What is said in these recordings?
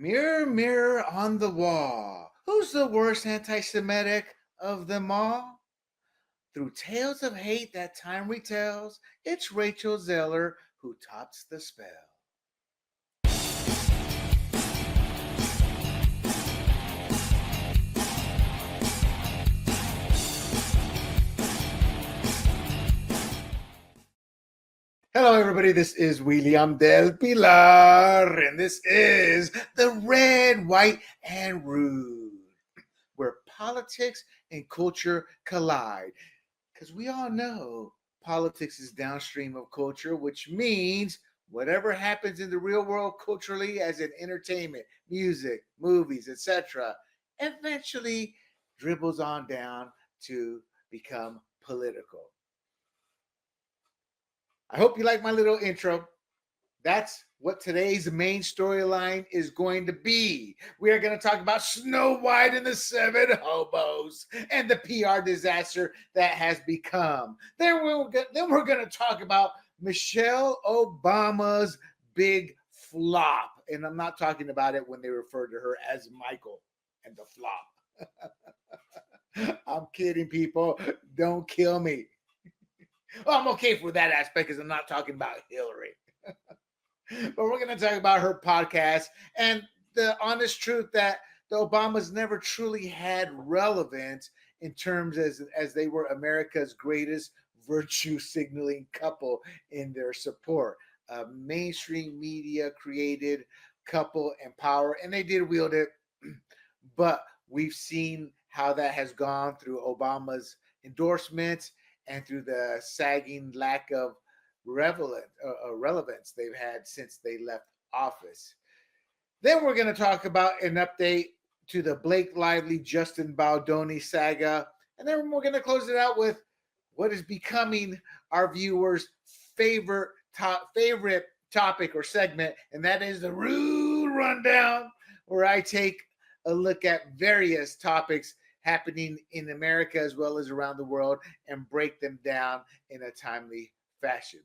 Mirror, mirror on the wall, who's the worst anti-Semitic of them all? Through tales of hate that time retells, it's Rachel Zegler who tops the spell. Hello, everybody. This is William del Pilar, and this is the Red, White, and Rude, where politics and culture collide. Because we all know politics is downstream of culture, which means whatever happens in the real world culturally, as in entertainment, music, movies, etc., eventually dribbles on down to become political. I hope you like my little intro. That's what today's main storyline is going to be. We are going to talk about Snow White and the Seven Hobos and the PR disaster that has become. Then we're going to talk about Michelle Obama's big flop. And I'm not talking about it when they refer to her as Michael and the flop. I'm kidding, people. Don't kill me. Well, I'm okay for that aspect because I'm not talking about Hillary. But we're going to talk about her podcast and the honest truth that the Obamas never truly had relevance in terms as they were America's greatest virtue signaling couple in their support. A mainstream media created couple and power, and they did wield it. But we've seen how that has gone through Obama's endorsements and through the sagging lack of relevance they've had since they left office. Then we're going to talk about an update to the Blake Lively, Justin Baldoni saga. And then we're going to close it out with what is becoming our viewers' favorite topic or segment, and that is the Rude Rundown, where I take a look at various topics happening in America as well as around the world and break them down in a timely fashion.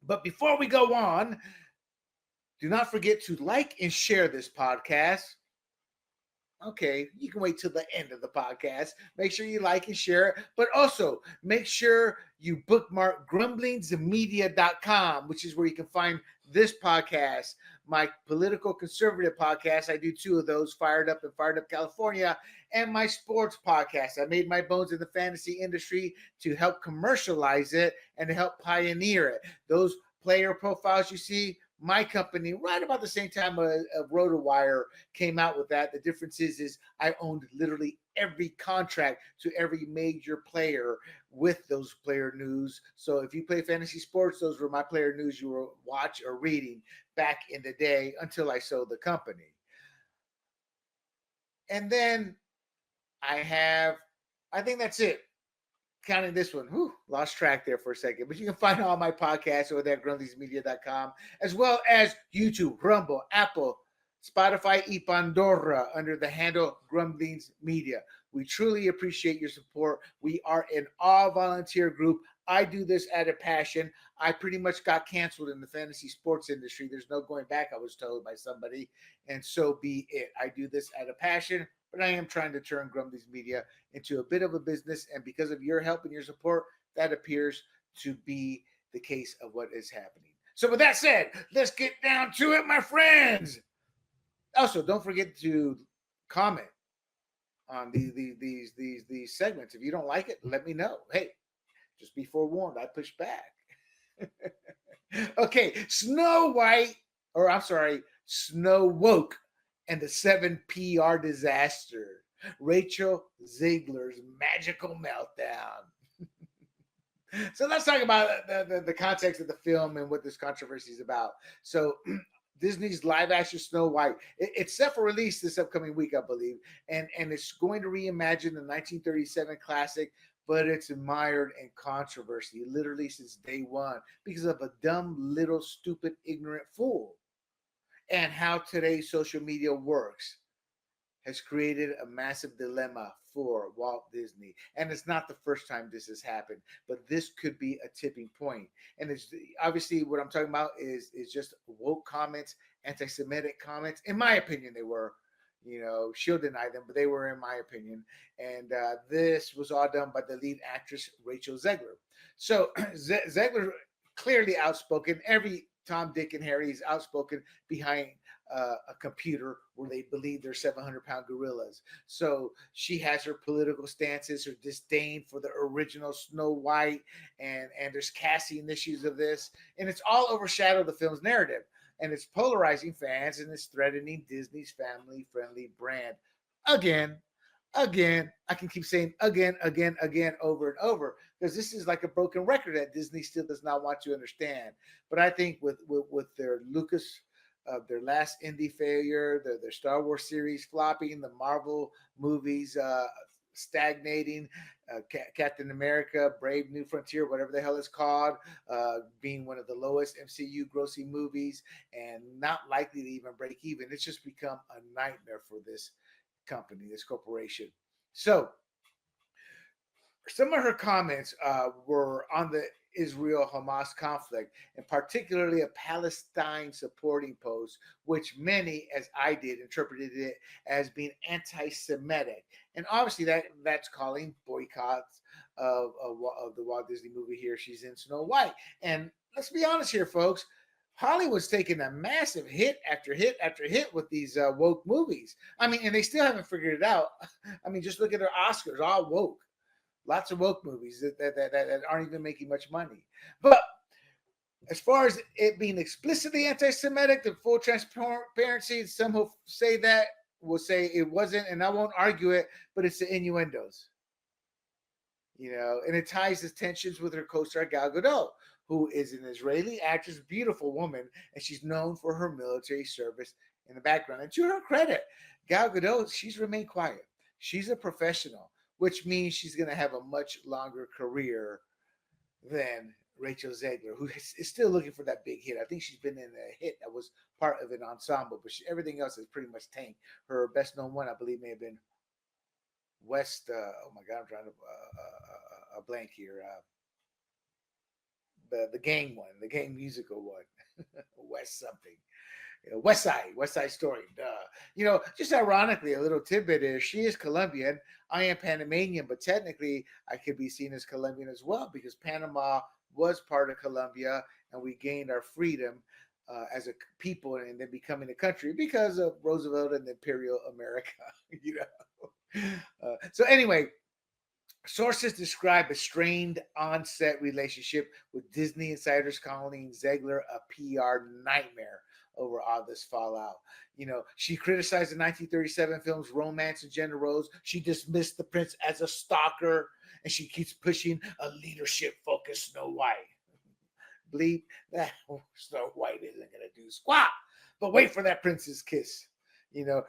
But before we go on, do not forget to like and share this podcast. Okay, you can wait till the end of the podcast. Make sure you like and share it, but also make sure you bookmark grumblingsmedia.com, which is where you can find this podcast, my political conservative podcast. I do two of those, Fired Up and Fired Up California, and my sports podcast. I made my bones in the fantasy industry to help commercialize it and to help pioneer it. Those player profiles you see, my company, right about the same time RotoWire came out with that. The difference is I owned literally every contract to every major player with those player news. So if you play fantasy sports, those were my player news you were watch or reading back in the day until I sold the company. And then I think that's it. Counting this one, lost track there for a second. But you can find all my podcasts over there at grumblingsmedia.com, as well as YouTube, Rumble, Apple, Spotify, y Pandora under the handle Grumblings Media. We truly appreciate your support. We are an all-volunteer group. I do this out of passion. I pretty much got canceled in the fantasy sports industry. There's no going back, I was told by somebody, and so be it. I do this out of passion, but I am trying to turn Grumblings Media into a bit of a business, and because of your help and your support, that appears to be the case of what is happening. So with that said, let's get down to it, my friends. Also, don't forget to comment on these segments. If you don't like it, let me know. Hey, just be forewarned, I push back. Okay, Snow Woke and the 7 PR disaster. Rachel Zegler's magical meltdown. So let's talk about the context of the film and what this controversy is about. So Disney's live action Snow White, it's set for release this upcoming week, I believe, and it's going to reimagine the 1937 classic, but it's mired in controversy literally since day one because of a dumb, little, stupid, ignorant fool. And how today's social media works has created a massive dilemma for Walt Disney. And it's not the first time this has happened, but this could be a tipping point. And it's obviously what I'm talking about is just woke comments anti-Semitic comments. In my opinion, they were. She'll deny them, but they were, in my opinion. And this was all done by the lead actress Rachel Zegler. So Zegler clearly outspoken. Every Tom, Dick, and Harry is outspoken behind a computer where they believe they're 700-pound gorillas. So she has her political stances, her disdain for the original Snow White, and there's casting issues of this, and it's all overshadowed the film's narrative, and it's polarizing fans, and it's threatening Disney's family-friendly brand. Again, I can keep saying again, over and over, because this is like a broken record that Disney still does not want to understand. But I think with their Lucas, their last indie failure, their Star Wars series flopping, the Marvel movies stagnating, Captain America, Brave New Frontier, whatever the hell it's called, being one of the lowest MCU grossing movies and not likely to even break even. It's just become a nightmare for this company, this corporation. So some of her comments were on the Israel-Hamas conflict, and particularly a Palestine supporting post, which many, as I did, interpreted it as being anti-Semitic. And obviously that's calling boycotts of the Walt Disney movie Here She's in Snow White. And let's be honest here, folks. Hollywood's taking a massive hit after hit after hit with these woke movies. I mean, and they still haven't figured it out. I mean, just look at their Oscars, all woke. Lots of woke movies that aren't even making much money. But as far as it being explicitly anti-Semitic, the full transparency, some who say that will say it wasn't, and I won't argue it, but it's the innuendos. And it ties his tensions with her co-star Gal Gadot, who is an Israeli actress, beautiful woman, and she's known for her military service in the background. And to her credit, Gal Gadot, she's remained quiet. She's a professional, which means she's going to have a much longer career than Rachel Zegler, who is still looking for that big hit. I think she's been in a hit that was part of an ensemble, but everything else is pretty much tanked. Her best known one, I believe, may have been West. Oh my God, I'm trying to a blank here. The gang one, the gang musical one, West something. West Side Story. Just ironically, a little tidbit is she is Colombian. I am Panamanian, but technically I could be seen as Colombian as well because Panama was part of Colombia and we gained our freedom as a people and then becoming a country because of Roosevelt and Imperial America. So anyway, sources describe a strained on-set relationship with Disney insiders calling Zegler a PR nightmare over all this fallout. She criticized the 1937 film's romance and gender roles. She dismissed the prince as a stalker, and she keeps pushing a leadership-focused Snow White. Bleep, that Snow White isn't going to do squat, but wait for that prince's kiss.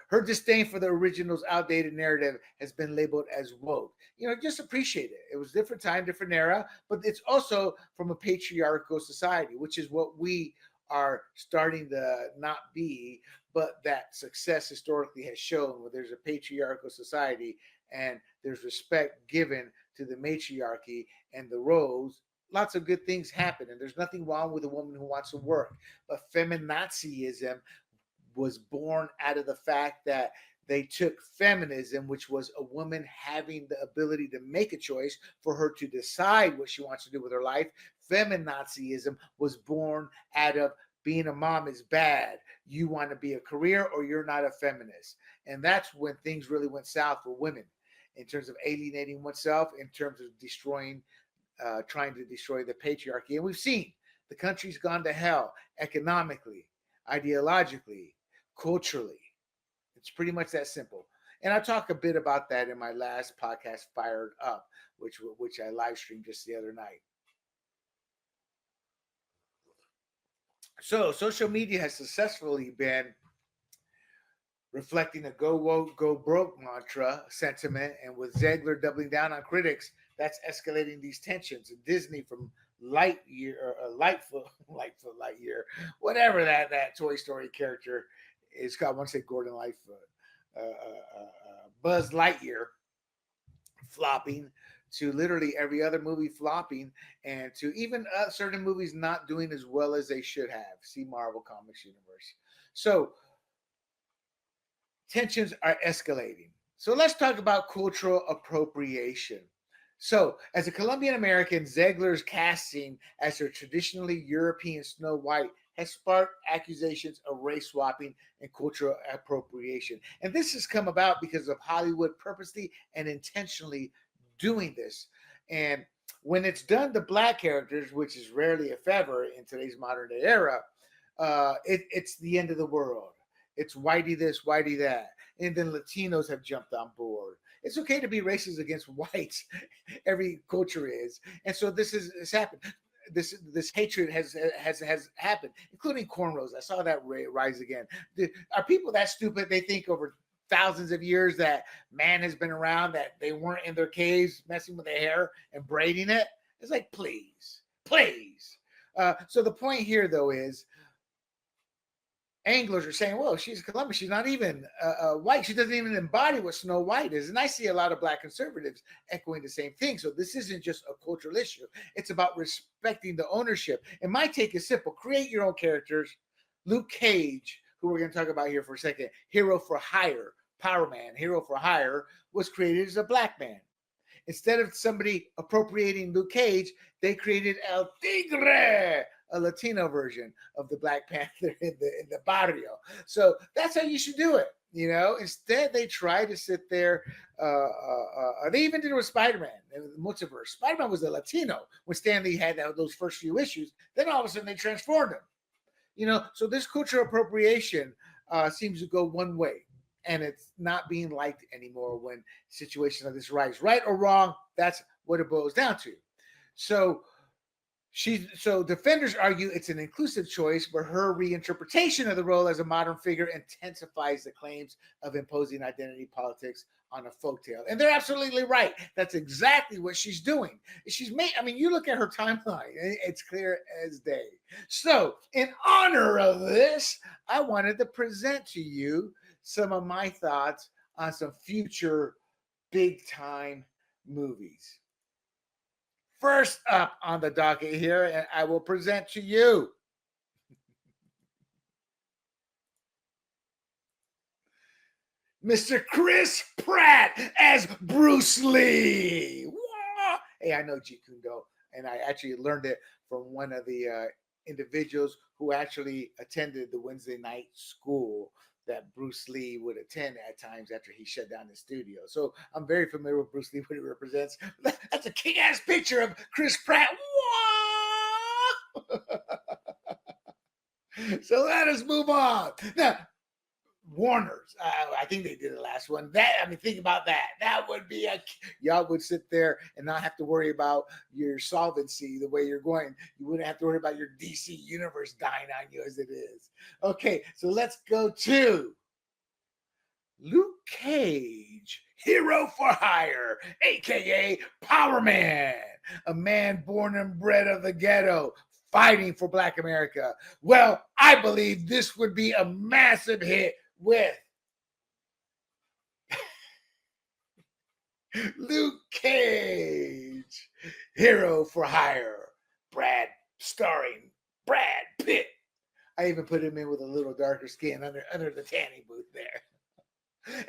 Her disdain for the original's outdated narrative has been labeled as woke. Just appreciate it. It was different time, different era, but it's also from a patriarchal society, which is what we are starting to not be, but that success historically has shown where there's a patriarchal society and there's respect given to the matriarchy and the roles. Lots of good things happen, and there's nothing wrong with a woman who wants to work. But feminazism was born out of the fact that they took feminism, which was a woman having the ability to make a choice for her to decide what she wants to do with her life. Feminazism was born out of being a mom is bad. You want to be a career or you're not a feminist. And that's when things really went south for women in terms of alienating oneself, in terms of trying to destroy the patriarchy. And we've seen the country's gone to hell economically, ideologically, culturally. It's pretty much that simple. And I talk a bit about that in my last podcast, Fired Up, which I live streamed just the other night. So social media has successfully been reflecting a go woke, go broke mantra sentiment, and with Zegler doubling down on critics, that's escalating these tensions. And Disney from Lightyear or Lightyear, whatever that Toy Story character is called. I want to say Gordon Lightfoot, Buzz Lightyear flopping to literally every other movie flopping, and to even certain movies not doing as well as they should have. See Marvel Comics Universe. So tensions are escalating. So let's talk about cultural appropriation. So, as a Colombian American, Zegler's casting as her traditionally European Snow White has sparked accusations of race swapping and cultural appropriation. And this has come about because of Hollywood purposely and intentionally doing this. And when it's done to black characters, which is rarely if ever in today's modern day era, it's the end of the world. It's whitey this, whitey that. And then Latinos have jumped on board. It's okay to be racist against whites. Every culture is. And so this happened. This hatred has happened, including cornrows. I saw that rise again. Are people that stupid? They think over thousands of years that man has been around, that they weren't in their caves messing with their hair and braiding it. It's like, please, please. So the point here, though, is anglers are saying, well, she's Colombian. She's not even white. She doesn't even embody what Snow White is. And I see a lot of black conservatives echoing the same thing. So this isn't just a cultural issue. It's about respecting the ownership. And my take is simple. Create your own characters. Luke Cage, who we're going to talk about here for a second, hero for hire, Power Man, hero for hire, was created as a black man. Instead of somebody appropriating Luke Cage, they created El Tigre, a Latino version of the Black Panther in the barrio. So that's how you should do it. Instead they try to sit there. They even did it with Spider-Man, the multiverse. Spider-Man was a Latino when Stan Lee had those first few issues. Then all of a sudden they transformed him. So this cultural appropriation seems to go one way. And it's not being liked anymore when situations like this rise. Right or wrong, that's what it boils down to. So defenders argue it's an inclusive choice, but her reinterpretation of the role as a modern figure intensifies the claims of imposing identity politics on a folktale. And they're absolutely right. That's exactly what she's doing. You look at her timeline, it's clear as day. So, in honor of this, I wanted to present to you some of my thoughts on some future big time movies. First up on the docket here, and I will present to you Mr. Chris Pratt as Bruce Lee. Hey, I know Jeet Kune Do, and I actually learned it from one of the individuals who actually attended the Wednesday night school that Bruce Lee would attend at times after he shut down the studio. So I'm very familiar with Bruce Lee, what he represents. That's a kick-ass picture of Chris Pratt. So let us move on. Now, Warner's, I think they did the last one. Think about that. That would be y'all would sit there and not have to worry about your solvency the way you're going. You wouldn't have to worry about your DC universe dying on you as it is. Okay, so let's go to Luke Cage, hero for hire, aka Power Man, a man born and bred of the ghetto, fighting for Black America. Well, I believe this would be a massive hit with Luke Cage, hero for hire, starring Brad Pitt. I even put him in with a little darker skin under the tanning booth there.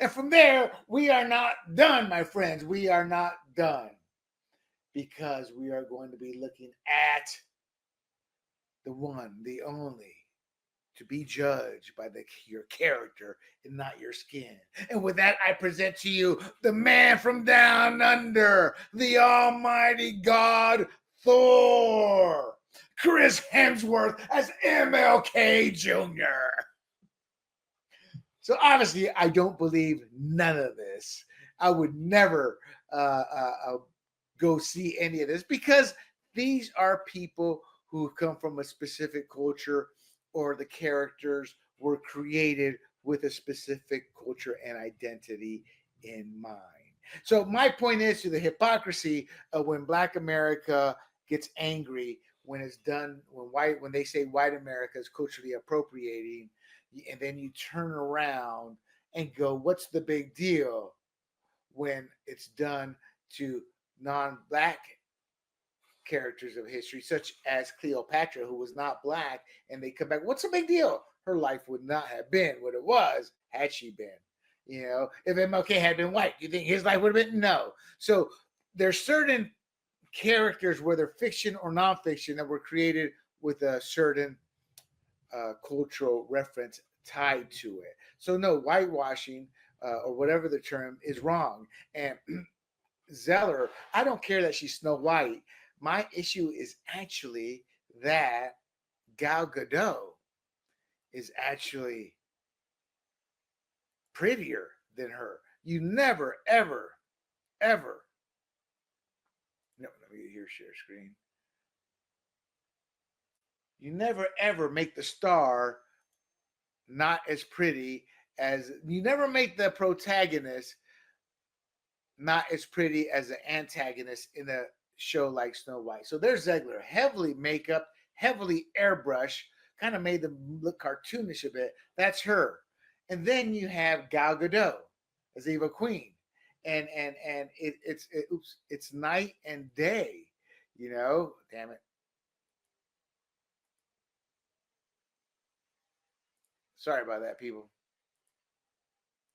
And from there, we are not done, my friends. We are not done, because we are going to be looking at the one, the only, to be judged by your character and not your skin. And with that, I present to you the man from down under, the almighty God, Thor, Chris Hemsworth as MLK Jr. So obviously, I don't believe none of this. I would never go see any of this, because these are people who come from a specific culture, or the characters were created with a specific culture and identity in mind. So my point is to the hypocrisy of when Black America gets angry when it's done, when they say white America is culturally appropriating, and then you turn around and go, what's the big deal when it's done to non-Black characters of history, such as Cleopatra, who was not Black, and they come back, what's the big deal? her life would not have been what it was had she been. If MLK had been white, do you think his life would have been? No. So there's certain characters, whether fiction or nonfiction, that were created with a certain cultural reference tied to it. So no, whitewashing or whatever the term is wrong. And Zeller, I don't care that she's Snow White. My issue is actually that Gal Gadot is actually prettier than her. You never, ever, ever. No, let me here share screen. You never, ever make the star not as pretty as you never make the protagonist not as pretty as the antagonist in a show like Snow White. So there's Zegler, heavily makeup, heavily airbrush, kind of made them look cartoonish a bit. That's her. And then you have Gal Gadot as Eva Queen. And it's night and day, Damn it. Sorry about that, people.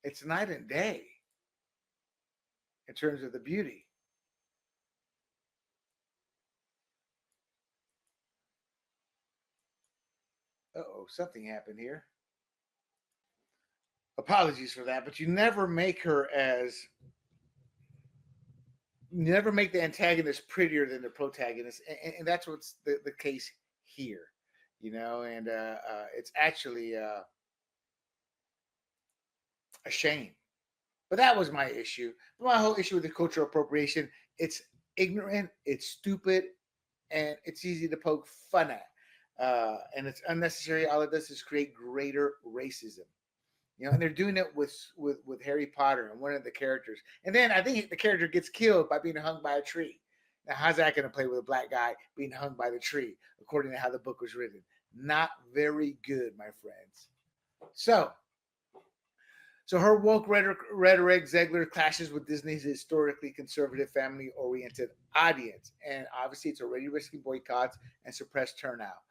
It's night and day in terms of the beauty. Uh-oh, something happened here. Apologies for that, but you never make the antagonist prettier than the protagonist, and that's what's the case here, and it's actually a shame. But that was my issue. My whole issue with the cultural appropriation, it's ignorant, it's stupid, and it's easy to poke fun at. And it's unnecessary. All it does is create greater racism. And they're doing it with Harry Potter and one of the characters. And then I think the character gets killed by being hung by a tree. Now, how's that going to play with a black guy being hung by the tree, according to how the book was written? Not very good, my friends. So her woke rhetoric, Zegler, clashes with Disney's historically conservative, family-oriented audience. And obviously, it's already risking boycotts and suppressed turnout.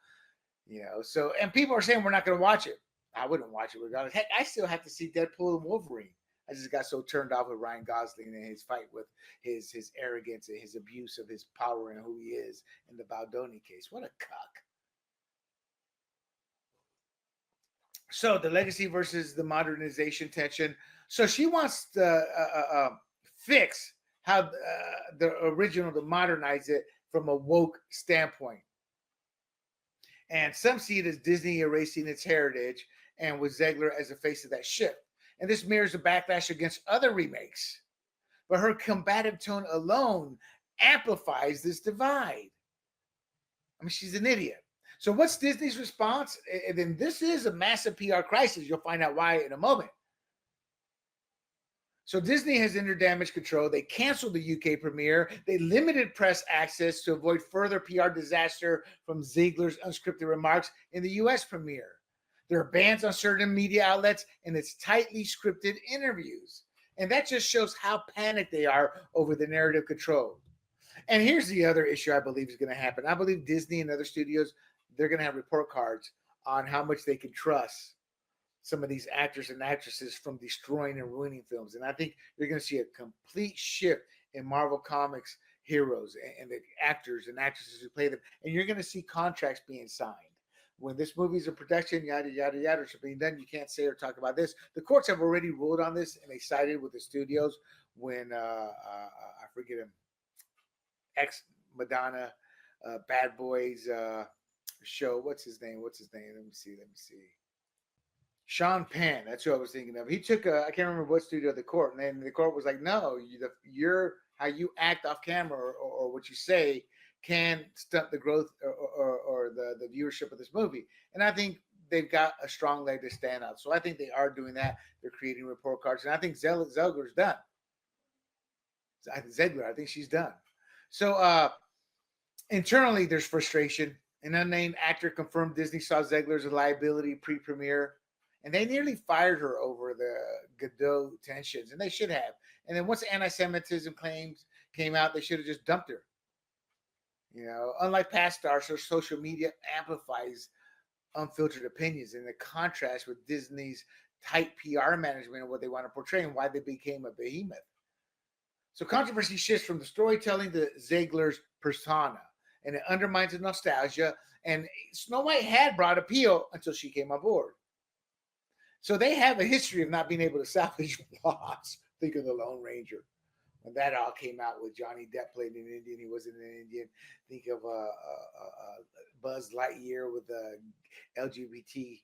So, and people are saying we're not going to watch it. I wouldn't watch it regardless. Heck, I still have to see Deadpool and Wolverine. I just got so turned off with Ryan Gosling and his fight with his arrogance and his abuse of his power and who he is in the Baldoni case. What a cuck. So the legacy versus the modernization tension. So she wants to fix how the original, to modernize it from a woke standpoint. And some see it as Disney erasing its heritage, and with Zegler as the face of that shift. And this mirrors the backlash against other remakes. But her combative tone alone amplifies this divide. I mean, she's an idiot. So what's Disney's response? And then this is a massive PR crisis. You'll find out why in a moment. So Disney has entered damage control. They canceled the UK premiere. They limited press access to avoid further PR disaster from Zegler's unscripted remarks in the US premiere. There are bans on certain media outlets, and it's tightly scripted interviews. And that just shows how panicked they are over the narrative control. And here's the other issue I believe is going to happen. I believe Disney and other studios, they're going to have report cards on how much they can trust some of these actors and actresses from destroying and ruining films. And I think you're going to see a complete shift in Marvel Comics heroes and the actors and actresses who play them. And you're going to see contracts being signed. When this movie's in production, yada, yada, yada, it's being done, you can't say or talk about this. The courts have already ruled on this, and they sided with the studios when, I forget him, ex-Madonna, Bad Boys show. What's his name? Let me see. Sean Penn, that's who I was thinking of. He took I can't remember what studio the court, and then the court was like, no, you're how you act off camera or what you say can stunt the growth or the viewership of this movie. And I think they've got a strong leg to stand out. So I think they are doing that. They're creating report cards. And I think Zegler's done. I think she's done. So internally, there's frustration. An unnamed actor confirmed Disney saw Zegler as a liability pre-premiere. And they nearly fired her over the Godot tensions. And they should have. And then once anti-Semitism claims came out, they should have just dumped her. Unlike past stars, her social media amplifies unfiltered opinions, and the contrast with Disney's tight PR management and what they want to portray and why they became a behemoth. So controversy shifts from the storytelling to Zegler's persona, and it undermines the nostalgia. And Snow White had brought appeal until she came on board. So they have a history of not being able to salvage plots. Think of the Lone Ranger. When that all came out with Johnny Depp playing an Indian, he wasn't an Indian. Think of Buzz Lightyear with the LGBT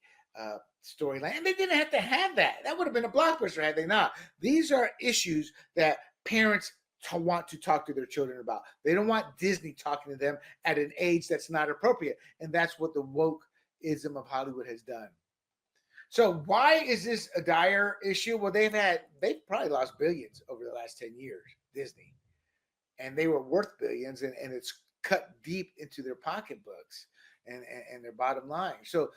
storyline. And they didn't have to have that. That would have been a blockbuster had they not. These are issues that parents want to talk to their children about. They don't want Disney talking to them at an age that's not appropriate. And that's what the wokeism of Hollywood has done. So why is this a dire issue? Well, they've probably lost billions over the last 10 years, Disney. And they were worth billions, and it's cut deep into their pocketbooks and their bottom line. So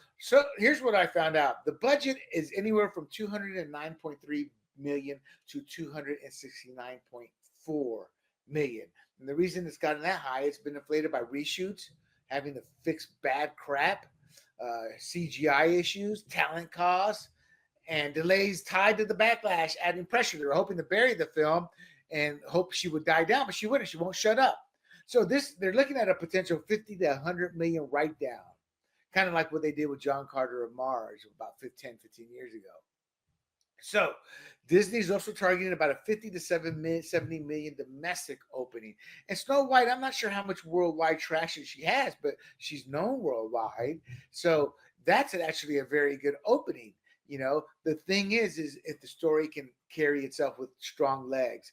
here's what I found out. The budget is anywhere from $209.3 million to $269.4 million. And the reason it's gotten that high, it's been inflated by reshoots, having to fix bad crap, CGI issues, talent costs, and delays tied to the backlash, adding pressure. They were hoping to bury the film and hope she would die down, but she wouldn't. She won't shut up. So they're looking at a potential 50 to 100 million write down, kind of like what they did with John Carter of Mars about 15 years ago. So Disney's also targeting about a 50 to 70 million domestic opening. And Snow White, I'm not sure how much worldwide traction she has, but she's known worldwide. So that's actually a very good opening. You know, the thing is if the story can carry itself with strong legs.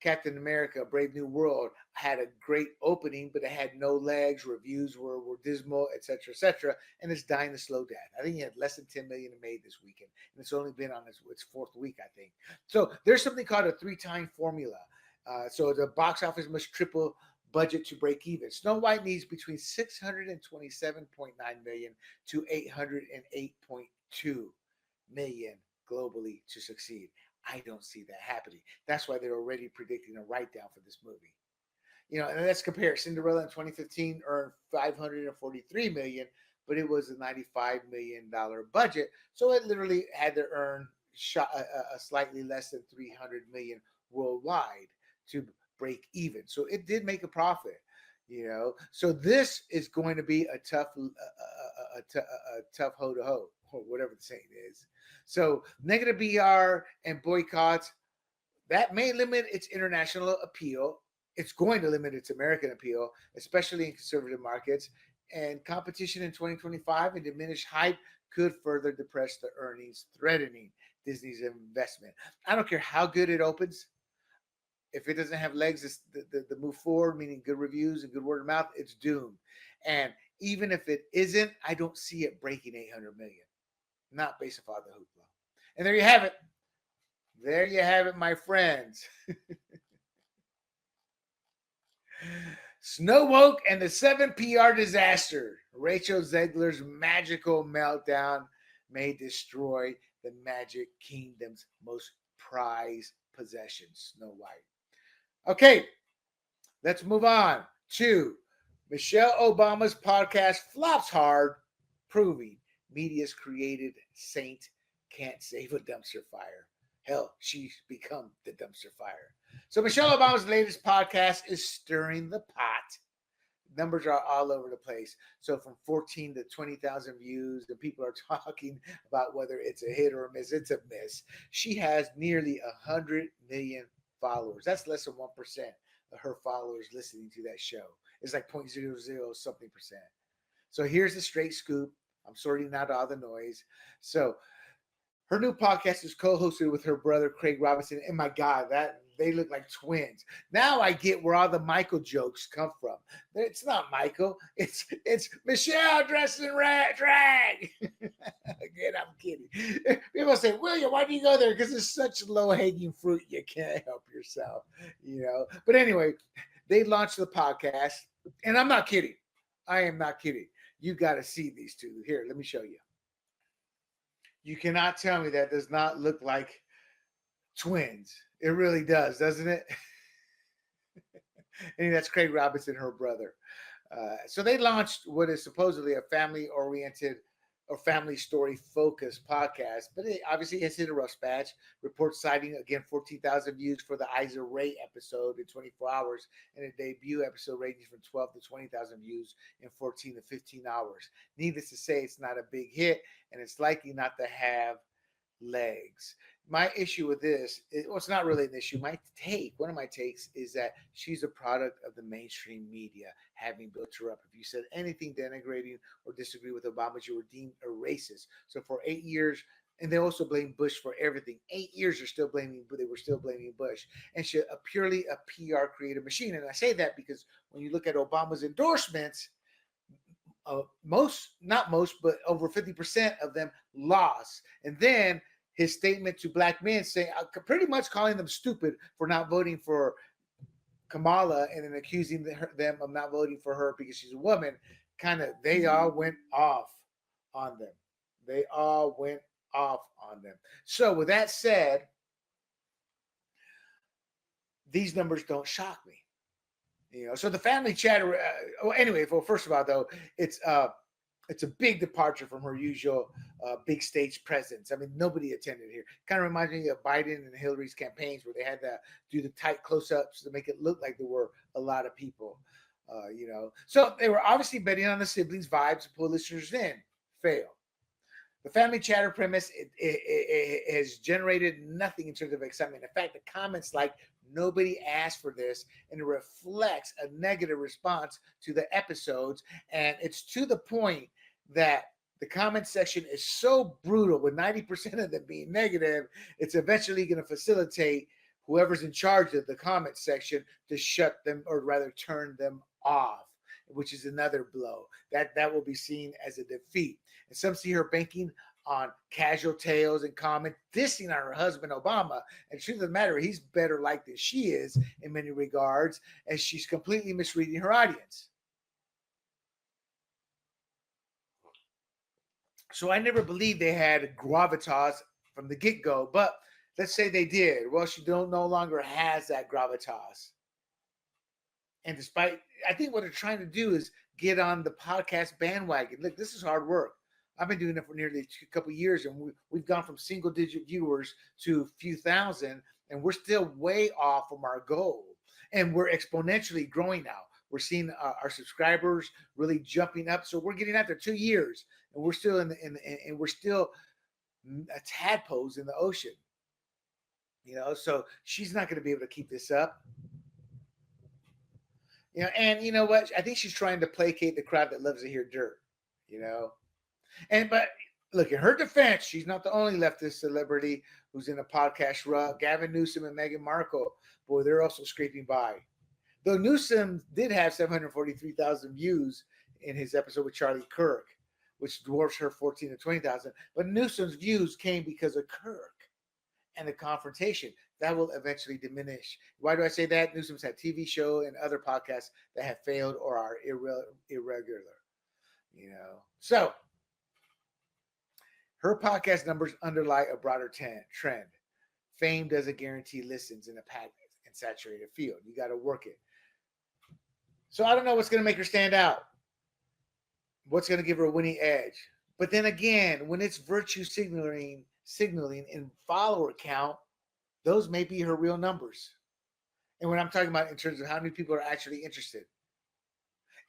Captain America, Brave New World had a great opening, but it had no legs. Reviews were dismal, etc., and it's dying a slow death. I think it had less than 10 million made this weekend, and it's only been on its fourth week, I think. So there's something called a 3-time formula. So the box office must triple budget to break even. Snow White needs between 627.9 million to 808.2 million globally to succeed. I don't see that happening. That's why they're already predicting a write-down for this movie. You know, and let's compare. Cinderella in 2015 earned 543 million, but it was a $95 million budget, so it literally had to earn a slightly less than 300 million worldwide to break even. So it did make a profit. You know, so this is going to be a tough hoe to hoe, or whatever the saying is. So negative BR and boycotts, that may limit its international appeal. It's going to limit its American appeal, especially in conservative markets. And competition in 2025 and diminished hype could further depress the earnings, threatening Disney's investment. I don't care how good it opens. If it doesn't have legs to move forward, meaning good reviews and good word of mouth, it's doomed. And even if it isn't, I don't see it breaking 800 million. Not based upon the hoopla. And there you have it. There you have it, my friends. Snow Woke and the 7 PR disaster. Rachel Zegler's magical meltdown may destroy the Magic Kingdom's most prized possession, Snow White. Okay, let's move on to Michelle Obama's podcast flops hard, proving media's created saint can't save a dumpster fire. Hell, she's become the dumpster fire. So Michelle Obama's latest podcast is stirring the pot. Numbers are all over the place. So from 14 to 20,000 views, and people are talking about whether it's a hit or a miss. It's a miss. She has nearly 100 million followers. That's less than 1% of her followers listening to that show. It's like 0.00 something percent. So here's the straight scoop. I'm sorting out all the noise. So her new podcast is co-hosted with her brother Craig Robinson. And my God, that they look like twins. Now I get where all the Michael jokes come from. It's not Michael. It's Michelle dressed in drag. Again, I'm kidding. People say, William, why do you go there? Because it's such low-hanging fruit. You can't help yourself, you know. But anyway, they launched the podcast, and I'm not kidding. I am not kidding. You got to see these two. Here, let me show you. You cannot tell me that does not look like twins. It really does, doesn't it? And that's Craig Robinson, her brother. So they launched what is supposedly a family-oriented or family story-focused podcast, but it obviously has hit a rough patch. Reports citing again 14,000 views for the Isa Ray episode in 24 hours, and a debut episode ranging from 12 to 20,000 views in 14 to 15 hours. Needless to say, it's not a big hit, and it's likely not to have legs. My issue with this, well, it's not really an issue. One of my takes is that she's a product of the mainstream media having built her up. If you said anything denigrating or disagree with Obama, you were deemed a racist. So for 8 years, and they also blame Bush for everything. 8 years they were still blaming Bush, and she purely a PR creative machine. And I say that because when you look at Obama's endorsements, not most, but over 50% of them lost. And then his statement to black men saying, pretty much calling them stupid for not voting for Kamala and then accusing them of not voting for her because she's a woman, they all went off on them. They all went off on them. So with that said, these numbers don't shock me. So the family chatter. Anyway, well, first of all, though, it's a big departure from her usual big stage presence. I mean, nobody attended here. Kind of reminds me of Biden and Hillary's campaigns where they had to do the tight close-ups to make it look like there were a lot of people. So they were obviously betting on the siblings' vibes to pull listeners in. Fail. The family chatter premise it has generated nothing in terms of excitement. In fact, the comments like nobody asked for this, and it reflects a negative response to the episodes. And it's to the point that the comment section is so brutal, with 90% of them being negative, it's eventually going to facilitate whoever's in charge of the comment section to shut them, or rather turn them off, which is another blow. That will be seen as a defeat. And some see her banking on casual tales and comments, dissing on her husband Obama. And the truth of the matter, he's better liked than she is in many regards, and she's completely misreading her audience. So I never believed they had gravitas from the get-go, but let's say they did. Well, she no longer has that gravitas. And I think what they're trying to do is get on the podcast bandwagon. Look, this is hard work. I've been doing it for nearly a couple of years, and we've gone from single-digit viewers to a few thousand, and we're still way off from our goal. And we're exponentially growing now. We're seeing our subscribers really jumping up. So we're getting after 2 years, and we're still and we're still tadpoles in the ocean. So she's not going to be able to keep this up. And you know what? I think she's trying to placate the crowd that loves to hear dirt. But look, in her defense, she's not the only leftist celebrity who's in a podcast rut. Gavin Newsom and Meghan Markle, boy, they're also scraping by. Though Newsom did have 743,000 views in his episode with Charlie Kirk, which dwarfs her 14 to 20,000. But Newsom's views came because of Kirk and the confrontation. That will eventually diminish. Why do I say that? Newsom's had TV show and other podcasts that have failed or are irregular. So her podcast numbers underlie a broader trend. Fame doesn't guarantee listens in a packed and saturated field. You got to work it. So I don't know what's going to make her stand out. What's going to give her a winning edge? But then again, when it's virtue signaling in follower count, those may be her real numbers. And when I'm talking about in terms of how many people are actually interested,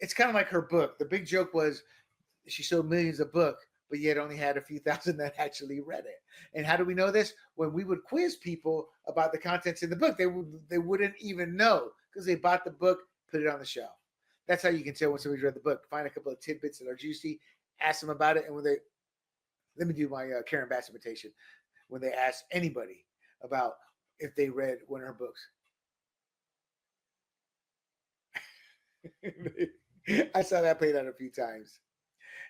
it's kind of like her book. The big joke was she sold millions of books, but yet only had a few thousand that actually read it. And how do we know this? When we would quiz people about the contents in the book, they wouldn't even know because they bought the book, put it on the shelf. That's how you can tell when somebody's read the book. Find a couple of tidbits that are juicy, ask them about it, and let me do my Karen Bass imitation. When they ask anybody about if they read one of her books. I saw that played out a few times.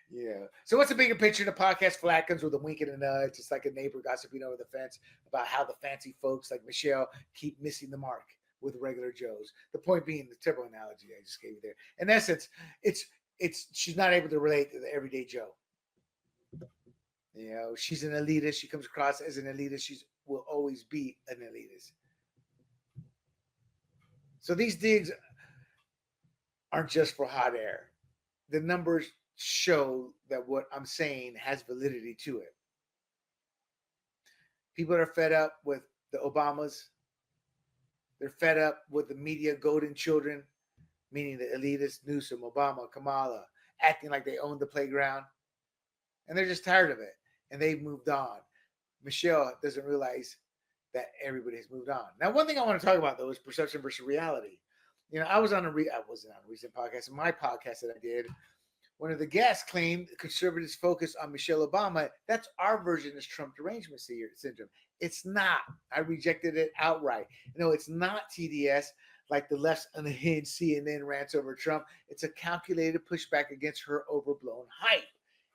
Yeah. So what's the bigger picture? The podcast flattens with a wink and a nudge. It's like a neighbor gossiping over the fence about how the fancy folks like Michelle keep missing the mark with regular Joes. The point being, the terrible analogy I just gave you there. In essence, it's she's not able to relate to the everyday Joe. She's an elitist. She comes across as an elitist. She will always be an elitist. So these digs aren't just for hot air. The numbers show that what I'm saying has validity to it. People are fed up with the Obamas. They're fed up with the media golden children, meaning the elitists, Newsom, Obama, Kamala, acting like they own the playground. And they're just tired of it. And they've moved on. Michelle doesn't realize that everybody has moved on. Now, one thing I want to talk about, though, is perception versus reality. I wasn't on a recent podcast. In my podcast that I did, one of the guests claimed conservatives focus on Michelle Obama. That's our version of Trump derangement syndrome. It's not. I rejected it outright. It's not TDS like the left's unhinged CNN rants over Trump. It's a calculated pushback against her overblown hype.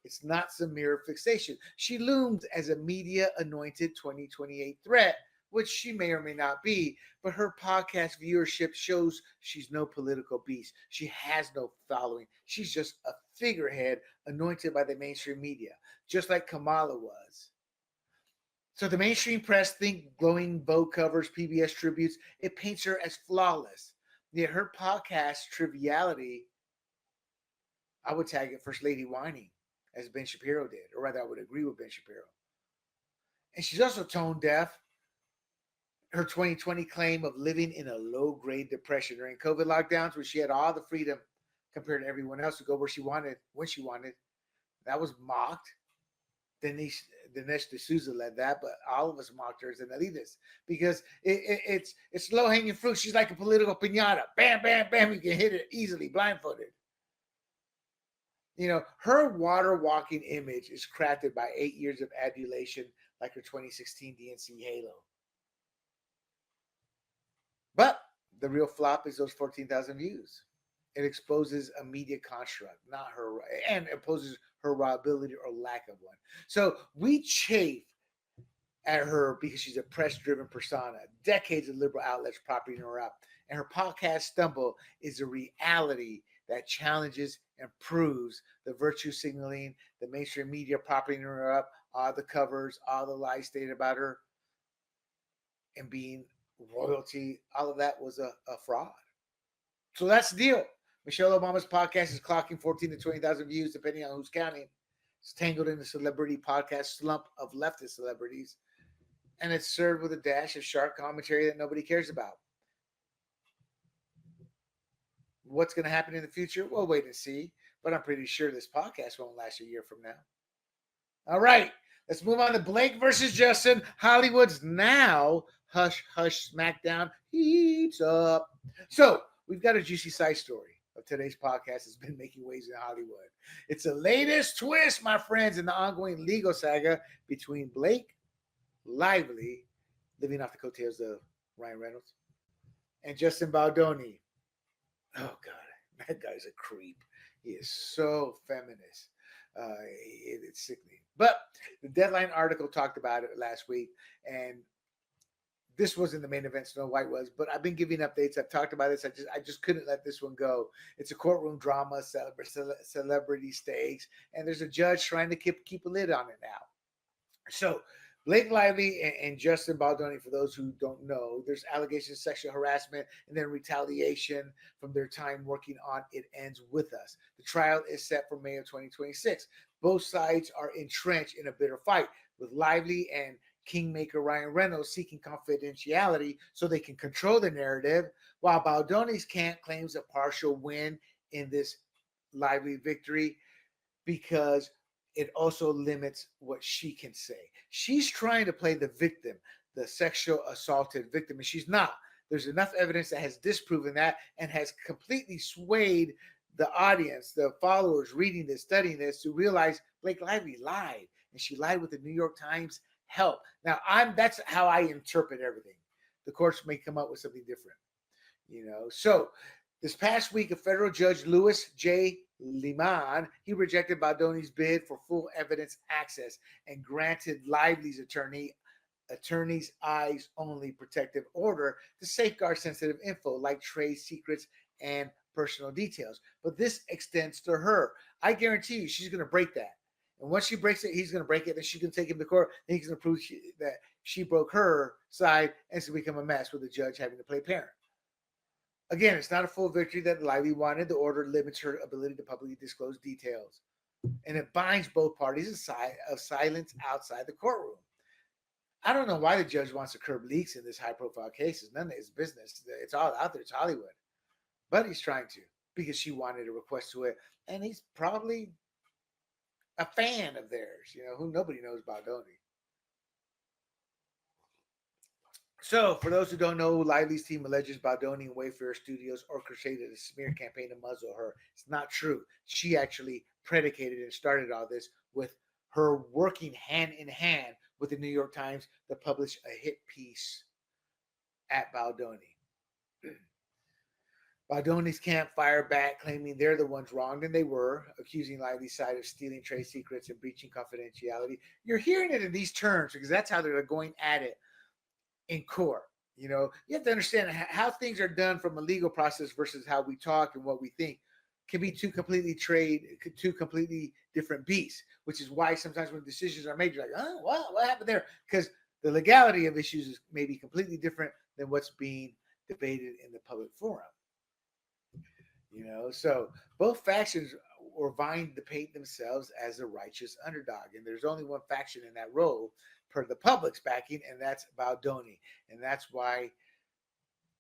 It's not some mere fixation. She loomed as a media-anointed 2028 threat, which she may or may not be, but her podcast viewership shows she's no political beast. She has no following. She's just a figurehead anointed by the mainstream media, just like Kamala was. So the mainstream press think glowing Vogue covers, PBS tributes. It paints her as flawless. Yet her podcast triviality, I would tag it First Lady whining, as Ben Shapiro did, or rather I would agree with Ben Shapiro. And she's also tone deaf. Her 2020 claim of living in a low-grade depression during COVID lockdowns, where she had all the freedom compared to everyone else to go where she wanted, when she wanted, that was mocked. Dinesh D'Souza led that, but all of us mocked her as an elitist because it's low-hanging fruit. She's like a political piñata. Bam, bam, bam. You can hit it easily, blindfolded. Her water-walking image is crafted by 8 years of adulation, like her 2016 DNC halo. But the real flop is those 14,000 views. It exposes a media construct, not her, and exposes her raw ability or lack of one. So we chafe at her because she's a press-driven persona. Decades of liberal outlets propping her up. And her podcast stumble is a reality that challenges and proves the virtue signaling, the mainstream media propping her up, all the covers, all the lies stated about her, and being royalty, all of that was a fraud. So that's the deal. Michelle Obama's podcast is clocking 14 to 20,000 views, depending on who's counting. It's tangled in the celebrity podcast slump of leftist celebrities, and it's served with a dash of sharp commentary that nobody cares about. What's going to happen in the future? We'll wait and see, but I'm pretty sure this podcast won't last a year from now. All right, let's move on to Blake versus Justin. Hollywood's now hush hush smackdown heats up. So we've got a juicy side story of today's podcast has been making waves in Hollywood. It's the latest twist, my friends, in the ongoing legal saga between Blake Lively, living off the coattails of Ryan Reynolds, and Justin Baldoni. Oh, God, that guy's a creep. He is so feminist. It's sickening. But the Deadline article talked about it last week, and this wasn't the main event. Snow White was, but I've been giving updates. I've talked about this. I just couldn't let this one go. It's a courtroom drama, celebrity stakes, and there's a judge trying to keep a lid on it now. So Blake Lively and Justin Baldoni, for those who don't know, there's allegations of sexual harassment and then retaliation from their time working on It Ends With Us. The trial is set for May of 2026. Both sides are entrenched in a bitter fight, with Lively and Kingmaker Ryan Reynolds seeking confidentiality so they can control the narrative, while Baldoni's camp claims a partial win in this Lively victory because it also limits what she can say. She's trying to play the victim, the sexual assaulted victim, and she's not. There's enough evidence that has disproven that and has completely swayed the audience, the followers reading this, studying this, to realize Blake Lively lied, and she lied with the New York Times help. Now, that's how I interpret everything. The courts may come up with something different, So this past week, a federal judge, Louis J. Liman, he rejected Baldoni's bid for full evidence access and granted Lively's attorney's eyes-only protective order to safeguard sensitive info like trade secrets and personal details. But this extends to her. I guarantee you she's going to break that. And once she breaks it, he's going to break it. Then she's going to take him to court. Then he's going to prove that she broke her side, and it's going to become a mess with the judge having to play parent. Again, it's not a full victory that Lively wanted. The order limits her ability to publicly disclose details, and it binds both parties of silence outside the courtroom. I don't know why the judge wants to curb leaks in this high-profile case. It's none of his business. It's all out there. It's Hollywood, but he's trying to because she wanted a request to it, and he's probably a fan of theirs. Who nobody knows Baldoni. So, for those who don't know, Lively's team alleges Baldoni and Wayfarer Studios orchestrated a smear campaign to muzzle her. It's not true. She actually predicated and started all this with her working hand in hand with the New York Times to publish a hit piece at Baldoni. Baldoni's camp fired back, claiming they're the ones wronged, and they were, accusing Lively's side of stealing trade secrets and breaching confidentiality. You're hearing it in these terms because that's how they're going at it in court. You have to understand how things are done from a legal process versus how we talk and what we think can be two completely different beasts, which is why sometimes when decisions are made, you're like, oh, what happened there? Because the legality of issues is maybe completely different than what's being debated in the public forum. So both factions were vying to paint themselves as a righteous underdog, and there's only one faction in that role per the public's backing, and that's Baldoni. And that's why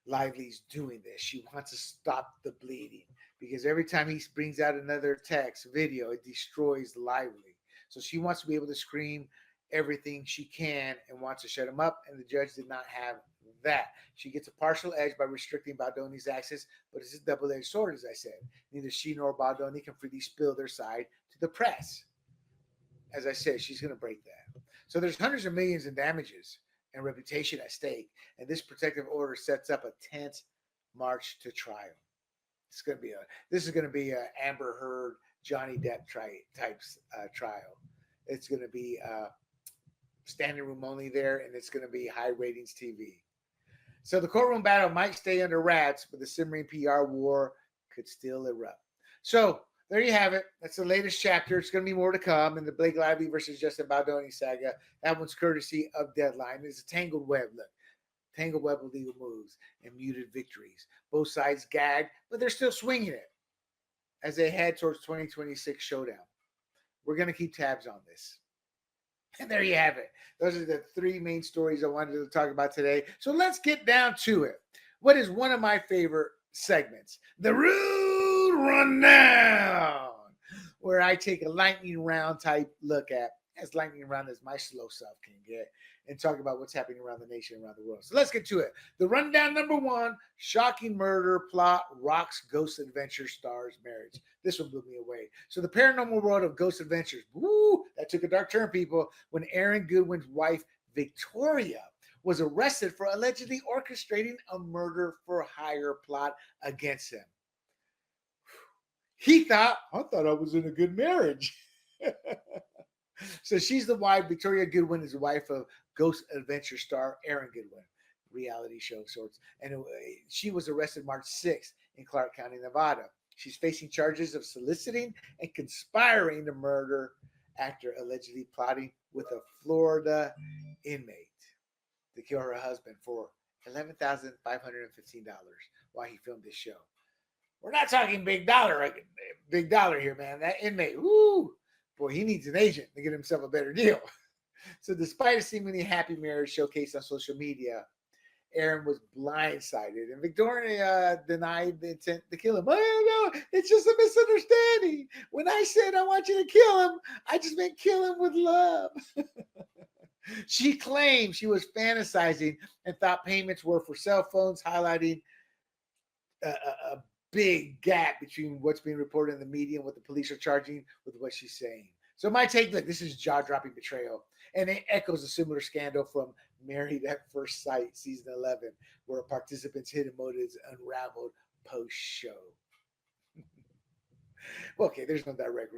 Lively's doing this. She wants to stop the bleeding because every time he brings out another text, video, it destroys Lively. So she wants to be able to scream everything she can and wants to shut him up, and the judge did not have that. She gets a partial edge by restricting Baldoni's access, but it's a double-edged sword, as I said. Neither she nor Baldoni can freely spill their side to the press. As I said, she's going to break that. So there's hundreds of millions in damages and reputation at stake, and this protective order sets up a tense march to trial. This is going to be a Amber Heard, Johnny Depp type trial. It's going to be standing room only there, and it's going to be high ratings TV. So the courtroom battle might stay under wraps, but the simmering PR war could still erupt. So there you have it. That's the latest chapter. It's going to be more to come in the Blake Lively versus Justin Baldoni saga. That one's courtesy of Deadline. It's a tangled web. Look, tangled web of legal moves and muted victories. Both sides gagged, but they're still swinging it as they head towards 2026 showdown. We're going to keep tabs on this. And there you have it. Those are the three main stories I wanted to talk about today. So let's get down to it. What is one of my favorite segments? The Rude Rundown, where I take a lightning round type look at, as lightning round as my slow self can get, and talk about what's happening around the nation, around the world. So let's get to it. The rundown number one, shocking murder plot rocks Ghost Adventure stars marriage. This one blew me away. So the paranormal world of Ghost Adventures, woo, that took a dark turn, people, when Aaron Goodwin's wife, Victoria, was arrested for allegedly orchestrating a murder for hire plot against him. He thought, I thought I was in a good marriage. So she's the wife. Victoria Goodwin is the wife of Ghost Adventure star Aaron Goodwin, reality show of sorts. And she was arrested March 6th in Clark County, Nevada. She's facing charges of soliciting and conspiring to murder after allegedly plotting with a Florida inmate to kill her husband for $11,515 while he filmed this show. We're not talking big dollar here, man. That inmate, woo, boy, he needs an agent to get himself a better deal. So despite a seemingly happy marriage showcased on social media, Aaron was blindsided, and Victoria denied the intent to kill him. Oh, no, it's just a misunderstanding. When I said I want you to kill him, I just meant kill him with love. She claimed she was fantasizing and thought payments were for cell phones, highlighting a big gap between what's being reported in the media and what the police are charging with what she's saying. So my take, look, this is jaw-dropping betrayal, and it echoes a similar scandal from Married at First Sight, season 11, where participants' hidden motives unraveled post-show. Well, okay, there's no direct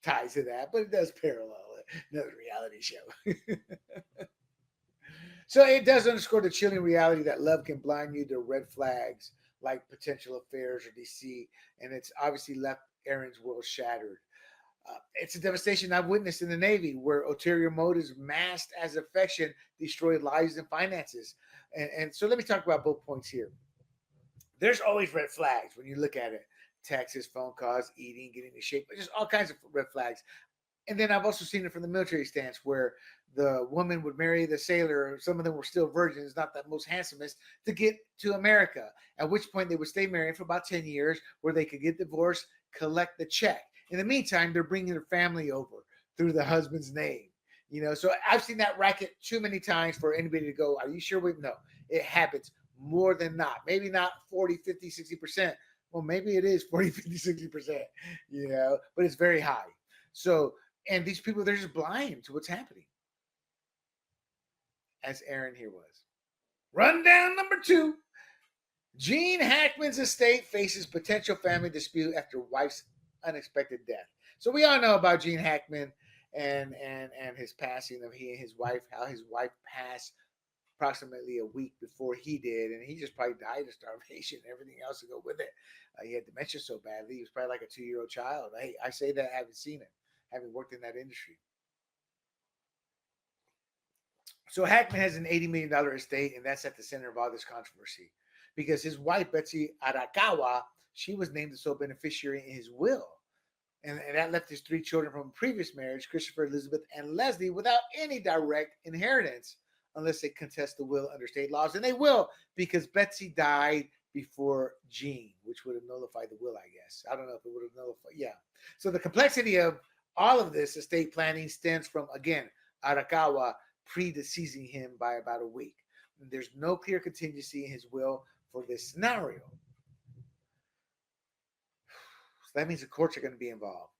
ties to that, but it does parallel another reality show. So it does underscore the chilling reality that love can blind you to red flags like potential affairs or deceit, and it's obviously left Aaron's world shattered. It's a devastation I've witnessed in the Navy where ulterior motives masked as affection destroy lives and finances. And so let me talk about both points here. There's always red flags when you look at it. Texts, phone calls, eating, getting in shape, just all kinds of red flags. And then I've also seen it from the military stance where the woman would marry the sailor. Some of them were still virgins, not the most handsomest, to get to America. At which point they would stay married for about 10 years where they could get divorced, collect the check. In the meantime, they're bringing their family over through the husband's name. So I've seen that racket too many times for anybody to go, are you sure? No, it happens more than not. Maybe not 40, 50, 60%. Well, maybe it is 40, 50, 60%, but it's very high. So, and these people, they're just blind to what's happening. As Aaron here was. Rundown number 2. Gene Hackman's estate faces potential family dispute after wife's unexpected death. So we all know about Gene Hackman and his passing of he and his wife, how his wife passed approximately a week before he did, and he just probably died of starvation and everything else to go with it. He had dementia so badly, he was probably like a 2-year-old child. I say that having seen it, having worked in that industry. So Hackman has an $80 million estate, and that's at the center of all this controversy because his wife, Betsy Arakawa, she was named the sole beneficiary in his will. And that left his 3 children from a previous marriage, Christopher, Elizabeth, and Leslie, without any direct inheritance unless they contest the will under state laws. And they will because Betsy died before Gene, which would have nullified the will, I guess. I don't know if it would have nullified. Yeah. So the complexity of all of this estate planning stems from, again, Arakawa predeceasing him by about a week. There's no clear contingency in his will for this scenario. So that means the courts are going to be involved.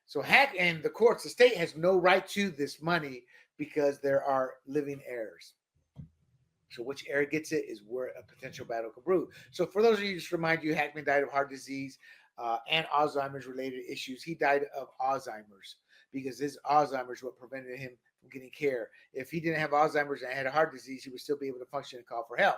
So the courts, the state has no right to this money because there are living heirs. So which heir gets it is where a potential battle could brew. So for those of you, just remind you, Hackman died of heart disease and Alzheimer's related issues. He died of Alzheimer's because his Alzheimer's what prevented him from getting care. If he didn't have Alzheimer's and had a heart disease, he would still be able to function and call for help.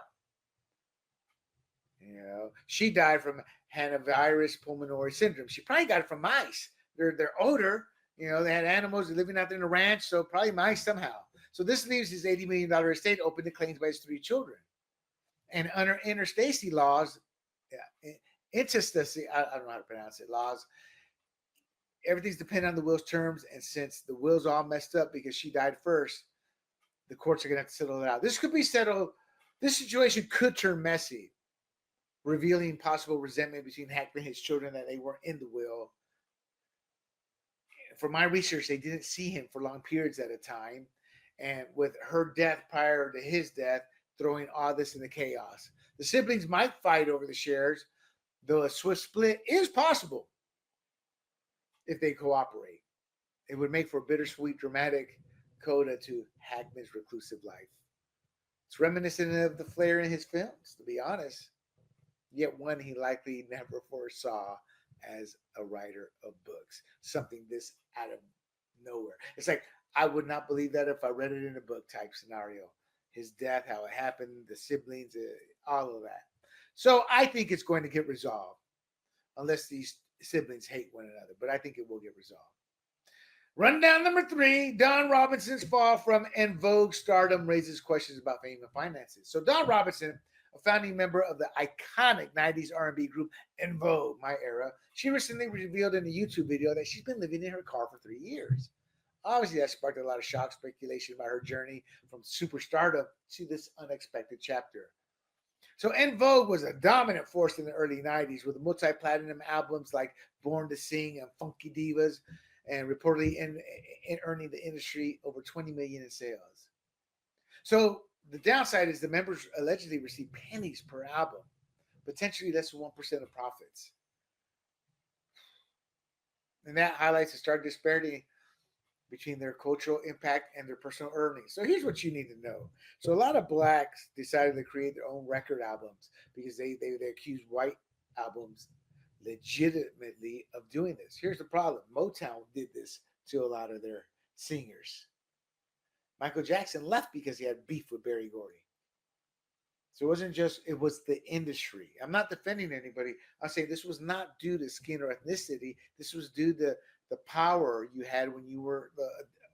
She died from hantavirus pulmonary syndrome. She probably got it from mice. They're older. They had animals living out there in the ranch, so probably mice somehow. So this leaves his $80 million estate open to claims by his 3 children. And under interstate laws, intestate, I don't know how to pronounce it, laws, everything's dependent on the will's terms. And since the will's all messed up because she died first, the courts are going to have to settle it out. This could be settled. This situation could turn messy, revealing possible resentment between Hackman and his children that they weren't in the will. For my research, they didn't see him for long periods at a time. And with her death prior to his death, throwing all this into chaos. The siblings might fight over the shares, though a swift split is possible if they cooperate. It would make for a bittersweet, dramatic coda to Hackman's reclusive life. It's reminiscent of the flair in his films, to be honest, yet one he likely never foresaw as a writer of books. Something this out of nowhere. It's like, I would not believe that if I read it in a book type scenario. His death, how it happened, the siblings, all of that. So I think it's going to get resolved, unless these siblings hate one another. But I think it will get resolved. Rundown number 3, Don Robinson's fall from en vogue stardom raises questions about fame and finances. So Don Robinson, a founding member of the iconic 90s R&B group En Vogue, my era, she recently revealed in a YouTube video that she's been living in her car for 3 years. Obviously, that sparked a lot of shock speculation about her journey from superstardom to this unexpected chapter. So En Vogue was a dominant force in the early 90s with multi-platinum albums like Born to Sing and Funky Divas, and reportedly in earning the industry over $20 million in sales. So the downside is the members allegedly receive pennies per album, potentially less than 1% of profits. And that highlights the stark disparity between their cultural impact and their personal earnings. So here's what you need to know. So a lot of blacks decided to create their own record albums because they accused white albums legitimately of doing this. Here's the problem. Motown did this to a lot of their singers. Michael Jackson left because he had beef with Berry Gordy. So it was the industry. I'm not defending anybody. I'm saying this was not due to skin or ethnicity. This was due to the power you had when you were the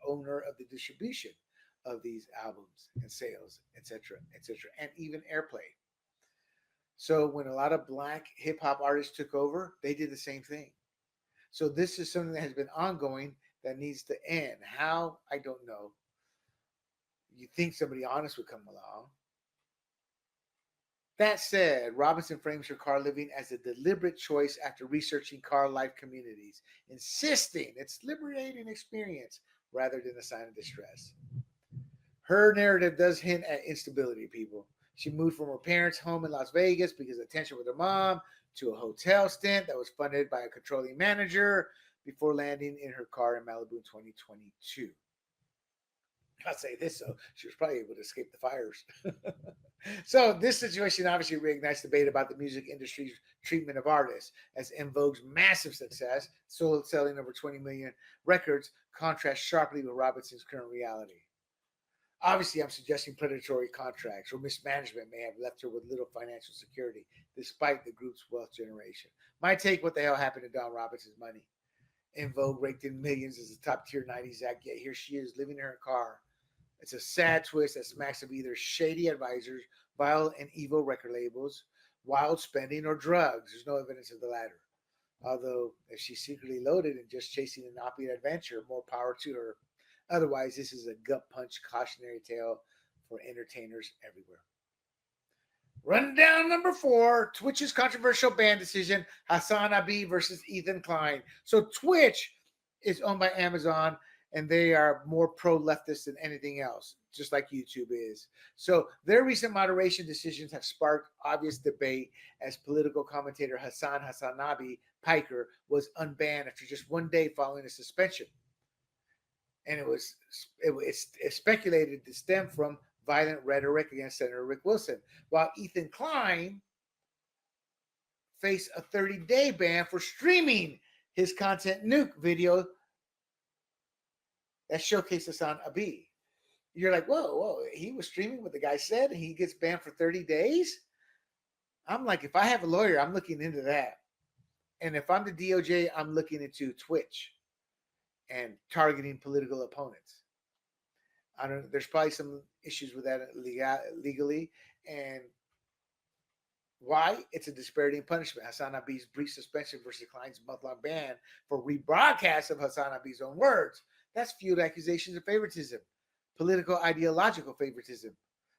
owner of the distribution of these albums and sales, etc., and even airplay. So when a lot of black hip hop artists took over, they did the same thing. So this is something that has been ongoing that needs to end. How? I don't know. You think somebody honest would come along. That said, Robinson frames her car living as a deliberate choice after researching car life communities, insisting it's liberating experience rather than a sign of distress. Her narrative does hint at instability, people. She moved from her parents' home in Las Vegas because of tension with her mom to a hotel stint that was funded by a controlling manager before landing in her car in Malibu in 2022. I'll say this, so she was probably able to escape the fires. So this situation obviously reignites debate about the music industry's treatment of artists, as En Vogue's massive success, sold selling over 20 million records, contrasts sharply with Robinson's current reality. Obviously, I'm suggesting predatory contracts or mismanagement may have left her with little financial security, despite the group's wealth generation. My take: what the hell happened to Dawn Robinson's money? En Vogue raked in millions as a top tier 90s act, yet here she is living in her car. It's a sad twist that smacks of either shady advisors, vile and evil record labels, wild spending, or drugs. There's no evidence of the latter. Although, if she's secretly loaded and just chasing an opulent adventure, more power to her. Otherwise, this is a gut punch cautionary tale for entertainers everywhere. Rundown number 4, Twitch's controversial ban decision, Hassan Abi versus Ethan Klein. So Twitch is owned by Amazon, and they are more pro-leftist than anything else, just like YouTube is. So their recent moderation decisions have sparked obvious debate as political commentator Hassan Hassanabi Piker was unbanned after just one day following a suspension. And it's speculated to stem from violent rhetoric against Senator Rick Wilson, while Ethan Klein faced a 30-day ban for streaming his content nuke video that showcased Hassan Abi. You're like, whoa, he was streaming what the guy said and he gets banned for 30 days? I'm like, if I have a lawyer, I'm looking into that. And if I'm the DOJ, I'm looking into Twitch and targeting political opponents. I don't. There's probably some issues with that legally, and why? It's a disparity in punishment. Hassan Abi's brief suspension versus Klein's month-long ban for rebroadcast of Hassan Abi's own words. That's fueled accusations of favoritism, political ideological favoritism.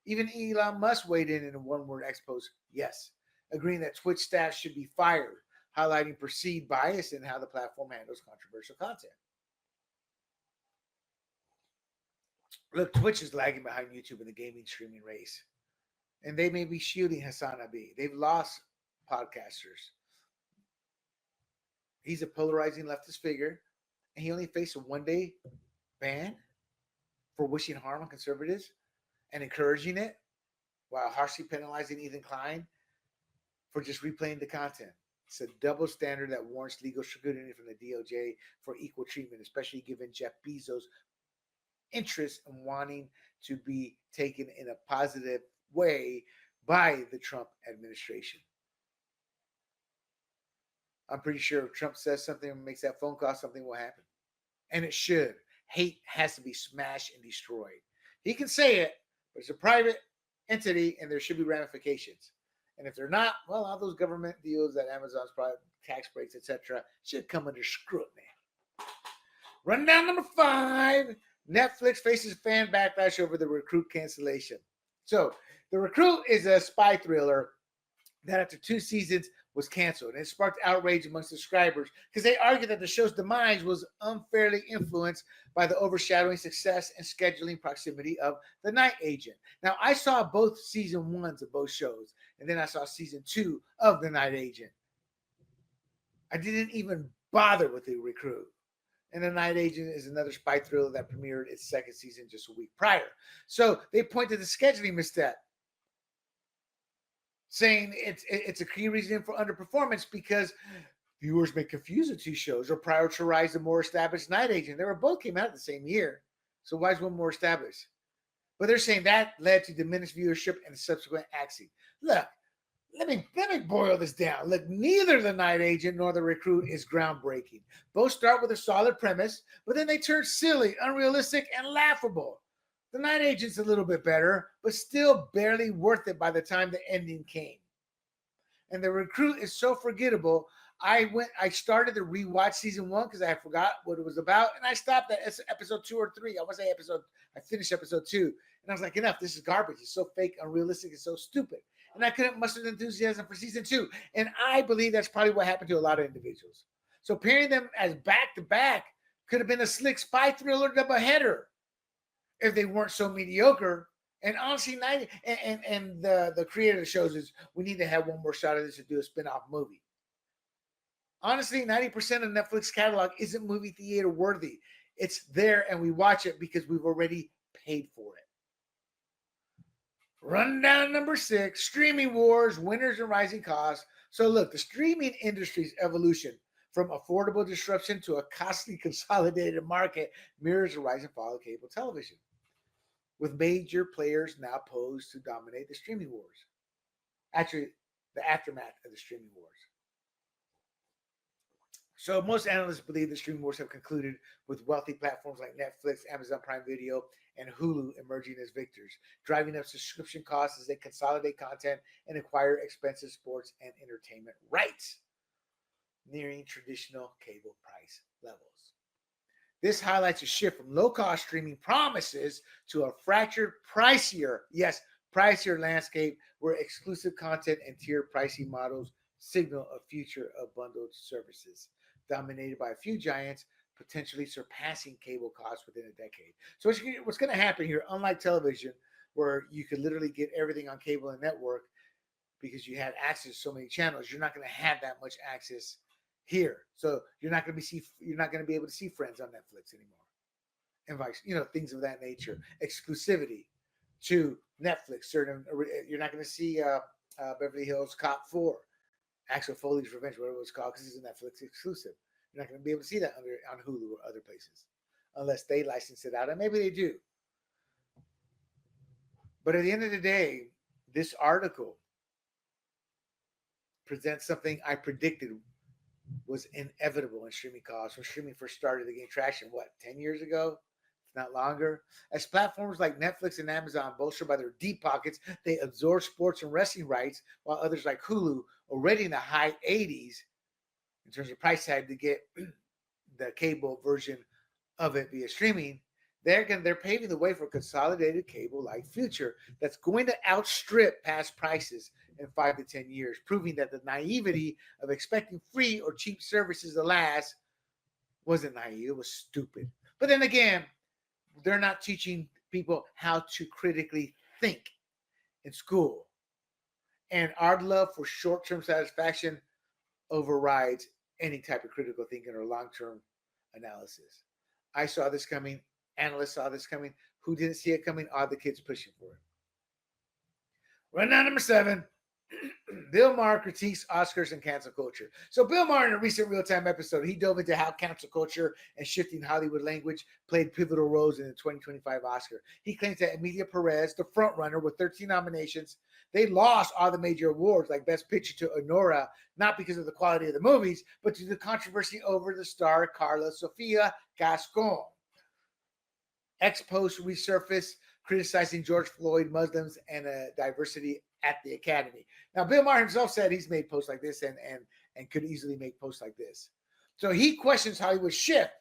Even Elon Musk weighed in a one-word expose, yes, agreeing that Twitch staff should be fired, highlighting perceived bias in how the platform handles controversial content. Look, Twitch is lagging behind YouTube in the gaming streaming race. And they may be shielding Hassan Abi. They've lost podcasters. He's a polarizing leftist figure, and he only faced a one-day ban for wishing harm on conservatives and encouraging it, while harshly penalizing Ethan Klein for just replaying the content. It's a double standard that warrants legal scrutiny from the DOJ for equal treatment, especially given Jeff Bezos' interest in wanting to be taken in a positive way by the Trump administration. I'm pretty sure if Trump says something and makes that phone call, something will happen. And it should. Hate has to be smashed and destroyed. He can say it, but it's a private entity and there should be ramifications. And if they're not, well, all those government deals that Amazon's private tax breaks, etc., should come under scrutiny. Rundown number 5. Netflix faces fan backlash over the Recruit cancellation. So, The Recruit is a spy thriller that after 2 seasons was canceled. And it sparked outrage among subscribers because they argued that the show's demise was unfairly influenced by the overshadowing success and scheduling proximity of The Night Agent. Now, I saw both season 1s of both shows, and then I saw season 2 of The Night Agent. I didn't even bother with The Recruit. And The Night Agent is another spy thriller that premiered its 2nd season just a week prior. So they point to the scheduling misstep, saying it's a key reason for underperformance because viewers may confuse the 2 shows or prioritize the more established Night Agent. They were both came out the same year. So why is one more established? But they're saying that led to diminished viewership and subsequent axing. Look, Let me boil this down. Look, neither the night agent nor the recruit is groundbreaking. Both start with a solid premise, but then they turn silly, unrealistic, and laughable. The night agent's a little bit better, but still barely worth it by the time the ending came. And the recruit is so forgettable. I started to rewatch season 1 because I forgot what it was about, and I stopped at episode 2 or 3. I want to say I finished episode 2, and I was like, enough. This is garbage. It's so fake, unrealistic, and so stupid. And I couldn't muster the enthusiasm for season 2. And I believe that's probably what happened to a lot of individuals. So pairing them as back to back could have been a slick spy thriller doubleheader if they weren't so mediocre. And honestly, the creator of the shows is we need to have one more shot of this to do a spin-off movie. Honestly, 90% of Netflix catalog isn't movie theater worthy. It's there and we watch it because we've already paid for it. Rundown number 6, streaming wars, winners and rising costs. So look, the streaming industry's evolution from affordable disruption to a costly consolidated market mirrors the rise and fall of cable television, with major players now posed to dominate the streaming wars. Actually, the aftermath of the streaming wars. So most analysts believe the streaming wars have concluded, with wealthy platforms like Netflix, Amazon Prime Video, and Hulu emerging as victors, driving up subscription costs as they consolidate content and acquire expensive sports and entertainment rights, nearing traditional cable price levels. This highlights a shift from low-cost streaming promises to a fractured, pricier landscape where exclusive content and tiered pricing models signal a future of bundled services, dominated by a few giants, potentially surpassing cable costs within a decade. So what's going to happen here, unlike television, where you could literally get everything on cable and network because you had access to so many channels, you're not going to have that much access here. So you're not going to be able to see Friends on Netflix anymore, and things of that nature. Exclusivity to Netflix. You're not going to see Beverly Hills Cop 4. Axel Foley's Revenge, whatever it's called, because it's a Netflix exclusive. You're not going to be able to see that on Hulu or other places unless they license it out, and maybe they do. But at the end of the day, this article presents something I predicted was inevitable in streaming costs when streaming first started to gain traction, 10 years ago? If not longer. As platforms like Netflix and Amazon, bolstered by their deep pockets, they absorb sports and wrestling rights, while others like Hulu, already in the high 80s in terms of price tag to get the cable version of it via streaming, they're paving the way for a consolidated cable-like future that's going to outstrip past prices in 5 to 10 years, proving that the naivety of expecting free or cheap services to last wasn't naive, it was stupid. But then again, they're not teaching people how to critically think in school. And our love for short-term satisfaction overrides any type of critical thinking or long-term analysis. I saw this coming. Analysts saw this coming. Who didn't see it coming? Are the kids pushing for it. Rundown number 7. Bill Maher critiques Oscars and cancel culture. So Bill Maher, in a recent real-time episode, he dove into how cancel culture and shifting Hollywood language played pivotal roles in the 2025 Oscar. He claims that Emilia Perez, the frontrunner with 13 nominations, they lost all the major awards like Best Picture to Honora, not because of the quality of the movies, but due to the controversy over the star Carla Sofia Gascon. Ex-post resurfaced criticizing George Floyd, Muslims, and diversity at the Academy. Now, Bill Maher himself said he's made posts like this and could easily make posts like this. So he questions Hollywood's shift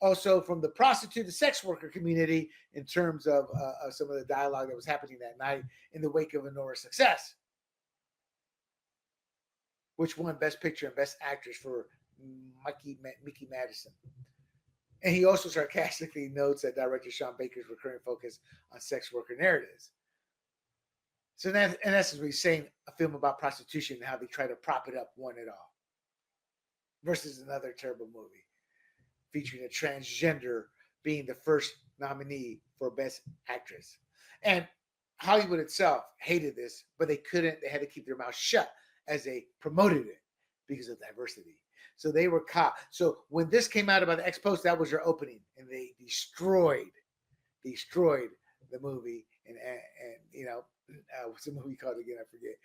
also from the prostitute to sex worker community in terms of some of the dialogue that was happening that night in the wake of Honora's success, which won Best Picture and Best Actress for Mickey Madison. And he also sarcastically notes that director Sean Baker's recurring focus on sex worker narratives. So in essence, he's saying a film about prostitution and how they try to prop it up, won it all, versus another terrible movie featuring a transgender being the first nominee for Best Actress. And Hollywood itself hated this, but they couldn't. They had to keep their mouth shut as they promoted it because of diversity. So they were caught. So when this came out about the ex-post, that was their opening, and they destroyed the movie, and what's the movie called again? I forget.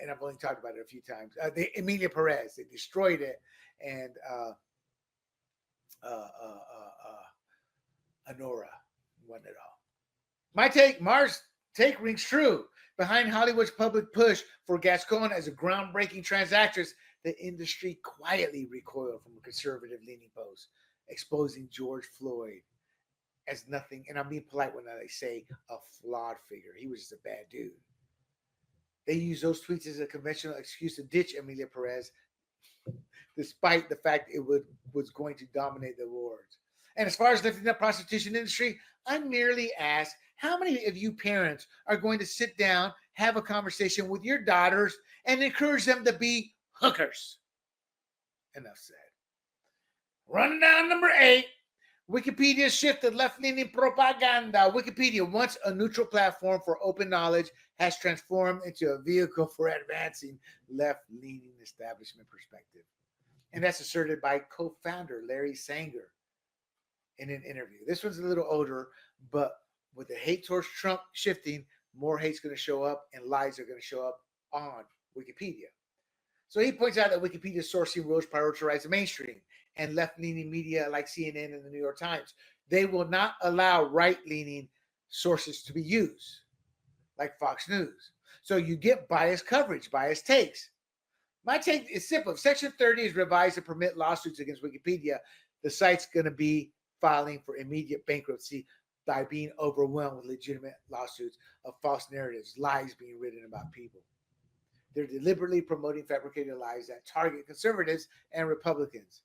And I've only talked about it a few times. Emilia Perez. They destroyed it, and Honora won it all. My take, Mars' take rings true. Behind Hollywood's public push for Gascon as a groundbreaking trans actress, the industry quietly recoiled from a conservative-leaning post, exposing George Floyd as nothing, and I'm being polite when I say a flawed figure. He was just a bad dude. They used those tweets as a conventional excuse to ditch Emilia Perez, despite the fact it was going to dominate the awards. And as far as lifting up prostitution industry, I merely ask, how many of you parents are going to sit down, have a conversation with your daughters, and encourage them to be hookers? Enough said. Rundown number 8. Wikipedia's shift to left-leaning propaganda. Wikipedia, once a neutral platform for open knowledge, has transformed into a vehicle for advancing left-leaning establishment perspective. And that's asserted by co-founder Larry Sanger in an interview. This one's a little older, but with the hate towards Trump shifting, more hate's going to show up and lies are going to show up on Wikipedia. So he points out that Wikipedia's sourcing rules prioritize the mainstream and left-leaning media like CNN and the New York Times. They will not allow right-leaning sources to be used, like Fox News. So you get biased coverage, biased takes. My take is simple. If Section 30 is revised to permit lawsuits against Wikipedia, the site's going to be filing for immediate bankruptcy by being overwhelmed with legitimate lawsuits of false narratives, lies being written about people. They're deliberately promoting fabricated lies that target conservatives and Republicans.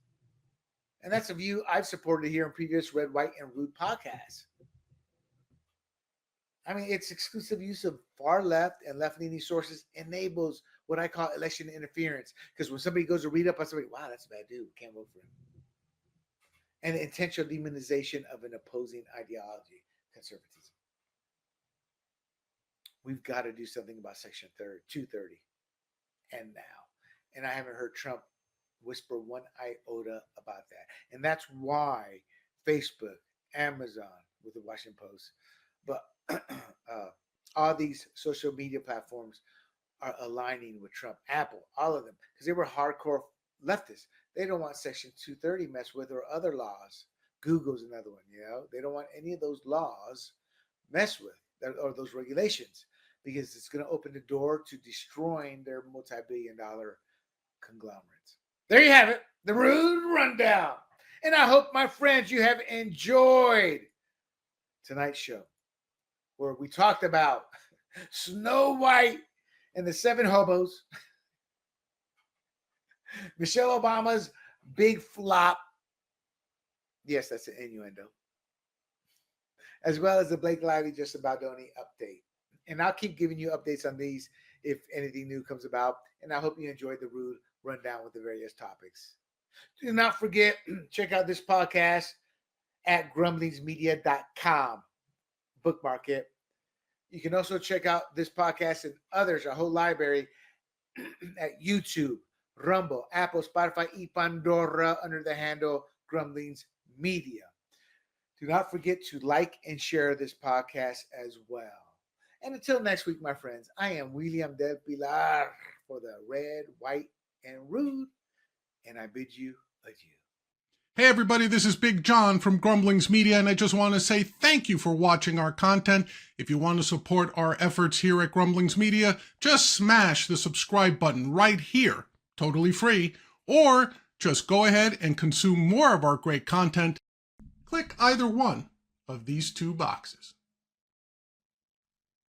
And that's a view I've supported here in previous Red, White, and Rude podcasts. I mean, its exclusive use of far left and left-leaning sources enables what I call election interference. Because when somebody goes to read up on somebody, wow, that's a bad dude, can't vote for him. And the intentional demonization of an opposing ideology, conservatism. We've got to do something about Section 230. And now. And I haven't heard Trump whisper one iota about that. And that's why Facebook, Amazon, with the Washington Post, but all these social media platforms are aligning with Trump. Apple, all of them, because they were hardcore leftists. They don't want Section 230 messed with or other laws. Google's another one, you know. They don't want any of those laws messed with or those regulations because it's going to open the door to destroying their multi-billion-dollar conglomerates. There you have it, the Rude Rundown. And I hope, my friends, you have enjoyed tonight's show where we talked about Snow White and the 7 Hobos, Michelle Obama's big flop. Yes, that's an innuendo. As well as the Blake Lively, Justin Baldoni update. And I'll keep giving you updates on these if anything new comes about. And I hope you enjoyed the Rude Rundown with the various topics. Do not forget, check out this podcast at grumblingsmedia.com. Bookmark it. You can also check out this podcast and others, our whole library, at YouTube, Rumble, Apple, Spotify, y Pandora under the handle Grumblings Media. Do not forget to like and share this podcast as well. And until next week, my friends, I am William Del Pilar for the Red, White, and Rude, and I bid you adieu. Hey everybody, this is Big John from Grumblings Media, and I just want to say thank you for watching our content. If you want to support our efforts here at Grumblings Media, just smash the subscribe button right here, totally free, or just go ahead and consume more of our great content. Click either one of these 2 boxes.